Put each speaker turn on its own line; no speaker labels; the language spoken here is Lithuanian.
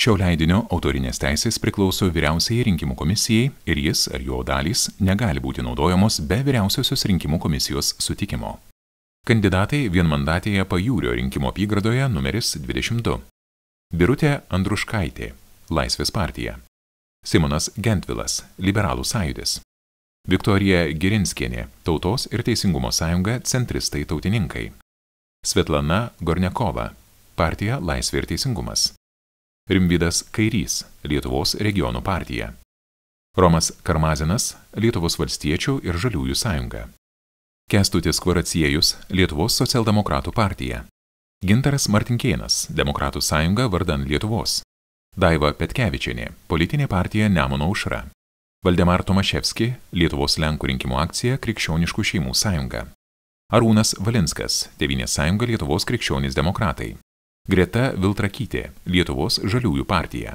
Šio leidinio autorinės teisės priklauso Vyriausiajai rinkimų komisijai ir jis ar jo dalys negali būti naudojamos be Vyriausiosios rinkimų komisijos sutikimo. Kandidatai vienmandatėje Pajūrio rinkimų apygardoje numeris 22. Birutė Andruškaitė, Laisvės partija. Simonas Gentvilas, Liberalų sąjūdis. Viktorija Girinskienė, Tautos ir teisingumo sąjunga, centristai tautininkai. Svetlana Gorniakova, partija Laisvė ir teisingumas. Rimvydas Kairys, Lietuvos regionų partija. Romas Karmazinas, Lietuvos valstiečių ir žaliųjų sąjunga. Kęstutis Kvaraciejus, Lietuvos socialdemokratų partija. Gintaras Martinkėnas, Demokratų sąjunga vardan Lietuvos. Daiva Petkevičienė, politinė partija Nemuno aušra. Valdemar Tomaševski, Lietuvos Lenkų rinkimų akcija Krikščioniškų šeimų sąjunga. Arūnas Valinskas, Tėvynės sąjunga Lietuvos krikščionys demokratai. Greta Viltrakytė, Lietuvos žaliųjų partija.